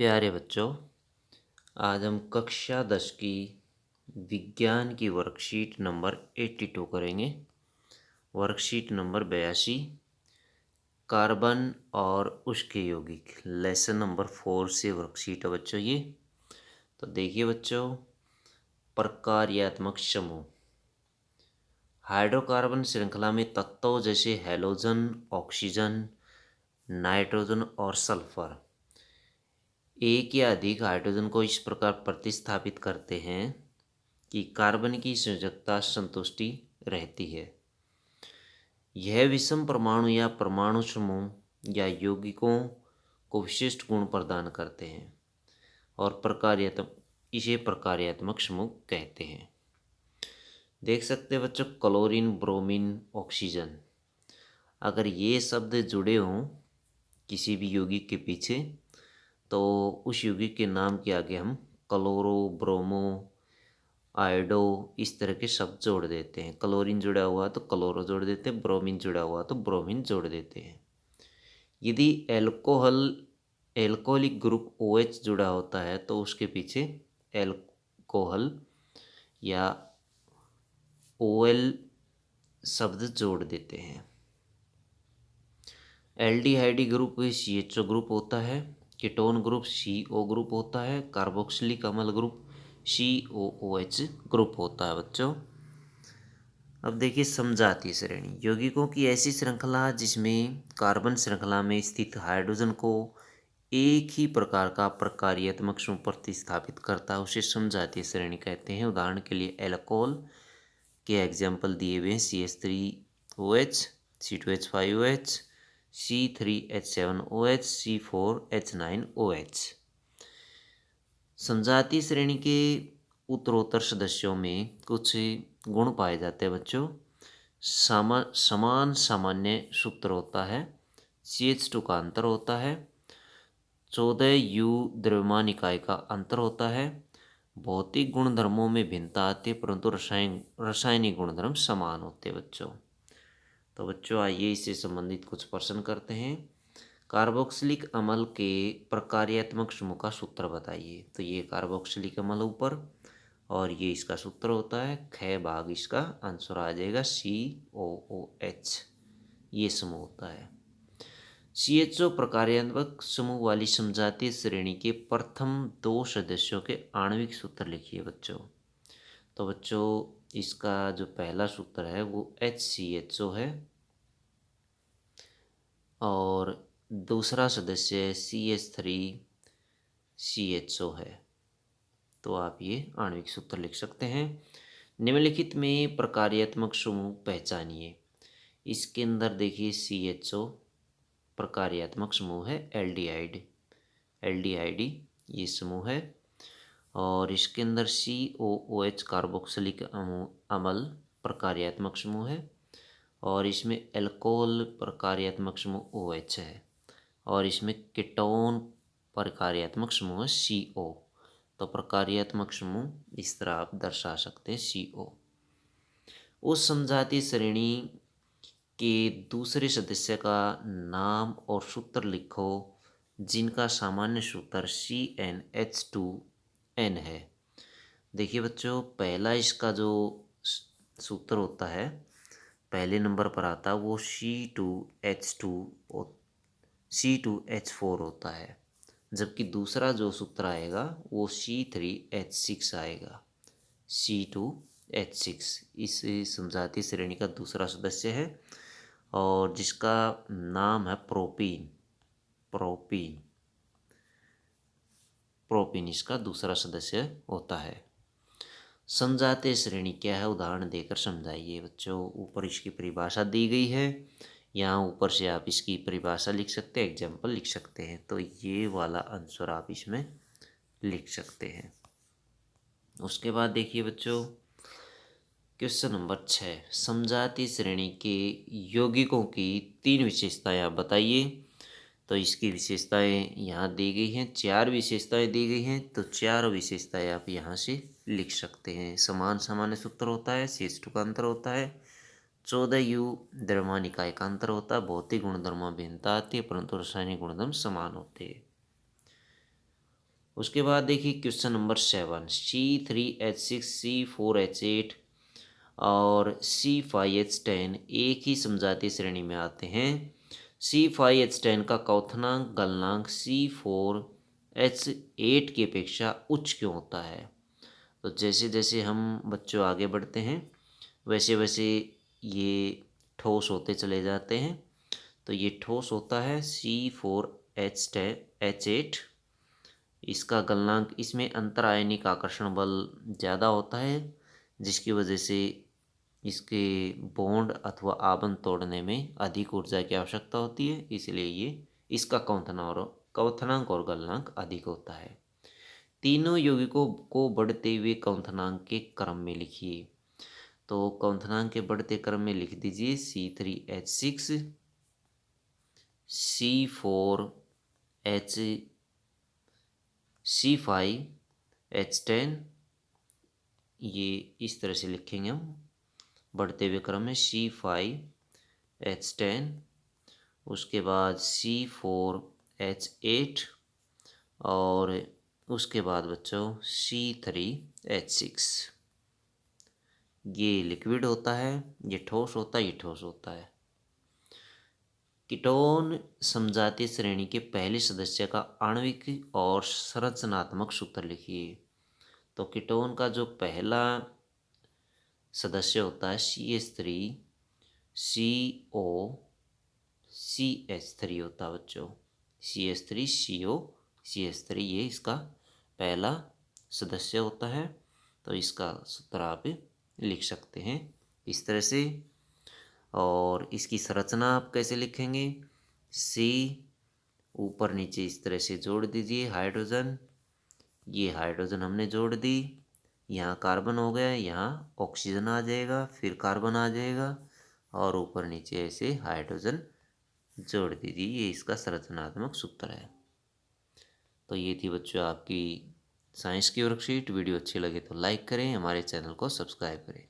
प्यारे बच्चों, आज हम कक्षा 10 की विज्ञान की वर्कशीट नंबर 82 करेंगे। वर्कशीट नंबर 82, कार्बन और उसके यौगिक, लेसन नंबर 4 से वर्कशीट है बच्चों ये। तो देखिए बच्चों, प्रकार्यात्मक समूह। हाइड्रोकार्बन श्रृंखला में तत्वों जैसे हैलोजन, ऑक्सीजन, नाइट्रोजन और सल्फर एक या अधिक हाइड्रोजन को इस प्रकार प्रतिस्थापित करते हैं कि कार्बन की संयोजकता संतुष्टि रहती है। यह विषम परमाणु या परमाणु समूह या यौगिकों को विशिष्ट गुण प्रदान करते हैं और इसे प्रकार्यात्मक समूह कहते हैं। देख सकते हैं बच्चों, क्लोरीन, ब्रोमीन, ऑक्सीजन, अगर ये शब्द जुड़े हों किसी भी यौगिक के पीछे तो उस यौगिक के नाम के आगे हम क्लोरो, ब्रोमो, आयोडो इस तरह के शब्द जोड़ देते हैं। क्लोरीन जुड़ा हुआ तो क्लोरो जोड़ देते हैं, ब्रोमीन जुड़ा हुआ तो ब्रोमीन जोड़ देते हैं। यदि एल्कोहलिक ग्रुप OH जुड़ा होता है तो उसके पीछे एल्कोहल या OL शब्द जोड़ देते हैं। एल्डिहाइड ग्रुप CHO ग्रुप होता है, कीटोन ग्रुप CO ग्रुप होता है, कार्बोक्सिलिक अम्ल ग्रुप COOH ग्रुप होता है बच्चों। अब देखिए समजातीय श्रेणी, यौगिकों की ऐसी श्रृंखला जिसमें कार्बन श्रृंखला में स्थित हाइड्रोजन को एक ही प्रकार का प्रकार्यात्मक समूह प्रतिस्थापित करता है उसे समजातीय श्रेणी कहते हैं। उदाहरण के लिए एल्कोहल के एग्जाम्पल दिए हुए हैं CH3OH, C2H5OH, C3H7OH, C4H9OH। समजातीय श्रेणी के उत्तरोत्तर सदस्यों में कुछ गुण पाए जाते हैं बच्चों। समान सामान्य सूत्र होता है, CH2 का अंतर होता है, 14U द्रव्यमान इकाई का अंतर होता है, भौतिक गुणधर्मों में भिन्नता आती है परंतु रासायनिक गुणधर्म समान होते हैं बच्चों। तो बच्चों आइए इससे संबंधित कुछ प्रश्न करते हैं। कार्बोक्सिलिक अम्ल के प्रकार्यात्मक समूह का सूत्र बताइए। तो ये कार्बोक्सिलिक अम्ल ऊपर और ये इसका सूत्र होता है, ख भाग इसका आंसर आ जाएगा COOH, ये समूह होता है। CHO प्रकार्यात्मक समूह वाली समजातीय श्रेणी के प्रथम 2 सदस्यों के आणविक सूत्र लिखिए बच्चों। तो बच्चों इसका जो पहला सूत्र है वो HCHO है और दूसरा सदस्य CH3CHO है। तो आप ये आणविक सूत्र लिख सकते हैं। निम्नलिखित में प्रकार्यात्मक समूह पहचानिए। इसके अंदर देखिए CHO प्रकार्यात्मक समूह है, एल्डिहाइड ये समूह है और इसके अंदर COOH कार्बोक्सिलिक अम्ल प्रकार्यात्मक समूह है और इसमें एल्कोहल प्रकार्यात्मक समूह OH है और इसमें कीटोन प्रकार्यात्मक समूह है CO। तो प्रकार्यात्मक समूह इस तरह आप दर्शा सकते हैं CO। उस समजातीय श्रेणी के दूसरे सदस्य का नाम और सूत्र लिखो जिनका सामान्य सूत्र CnH2n है। देखिए बच्चों, पहला इसका जो सूत्र होता है पहले नंबर पर आता है वो C2H4 होता है, जबकि दूसरा जो सूत्र आएगा वो C3H6 आएगा। C2H6 इस समजातीय श्रेणी का दूसरा सदस्य है और जिसका नाम है प्रोपीन इसका दूसरा सदस्य होता है। समजातीय श्रेणी क्या है उदाहरण देकर समझाइए बच्चों। ऊपर इसकी परिभाषा दी गई है, यहाँ ऊपर से आप इसकी परिभाषा लिख सकते हैं, एग्जाम्पल लिख सकते हैं। तो ये वाला आंसर आप इसमें लिख सकते हैं। उसके बाद देखिए बच्चों, क्वेश्चन नंबर 6, समजातीय श्रेणी के यौगिकों की 3 विशेषताएं आप बताइए। तो इसकी विशेषताएं यहाँ दी गई हैं, 4 विशेषताएं दी गई हैं। तो 4 विशेषताएं आप यहाँ से लिख सकते हैं। समान सामान्य सूत्र होता है, CH2 का अंतर होता है, 14U द्रव्यमान इकाई का अंतर होता है, भौतिक गुणधर्म भिन्नता आती है परंतु रासायनिक गुणधर्म समान होते हैं। उसके बाद देखिए क्वेश्चन नंबर 7, C3H6 C4H8 और C5H10 एक ही समजातीय श्रेणी में आते हैं। C5H10 का क्वथनांक गलनांक C4H8 की अपेक्षा उच्च क्यों होता है? तो जैसे जैसे हम बच्चों आगे बढ़ते हैं वैसे वैसे ये ठोस होते चले जाते हैं। तो ये ठोस होता है C4H8। इसका गलनांक, इसमें अंतरायनिक आकर्षण बल ज़्यादा होता है जिसकी वजह से इसके बॉन्ड अथवा आबंध तोड़ने में अधिक ऊर्जा की आवश्यकता होती है, इसलिए ये इसका क्वथनांक और गलनांक अधिक होता है। तीनों यौगिकों को बढ़ते हुए क्वथनांक के क्रम में लिखिए। तो क्वथनांक के बढ़ते क्रम में लिख दीजिए C3H6 C5H10, ये इस तरह से लिखेंगे हम बढ़ते हुए क्रम में C5H10, उसके बाद C4H8 और उसके बाद बच्चों C3H6। ये लिक्विड होता है, ये ठोस होता है, ये ठोस होता है। कीटोन समजातीय श्रेणी के पहले सदस्य का आणविक और संरचनात्मक सूत्र लिखिए। तो कीटोन का जो पहला सदस्य होता है CH3COCH3 होता है बच्चों। CH3COCH3 ये इसका पहला सदस्य होता है। तो इसका सूत्र आप लिख सकते हैं इस तरह से। और इसकी संरचना आप कैसे लिखेंगे? C ऊपर नीचे इस तरह से जोड़ दीजिए हाइड्रोजन, ये हाइड्रोजन हमने जोड़ दी, यहाँ कार्बन हो गया, यहाँ ऑक्सीजन आ जाएगा, फिर कार्बन आ जाएगा और ऊपर नीचे ऐसे हाइड्रोजन जोड़ दीजिए। ये इसका संरचनात्मक सूत्र है। तो ये थी बच्चों आपकी साइंस की वर्कशीट। वीडियो अच्छी लगे तो लाइक करें, हमारे चैनल को सब्सक्राइब करें।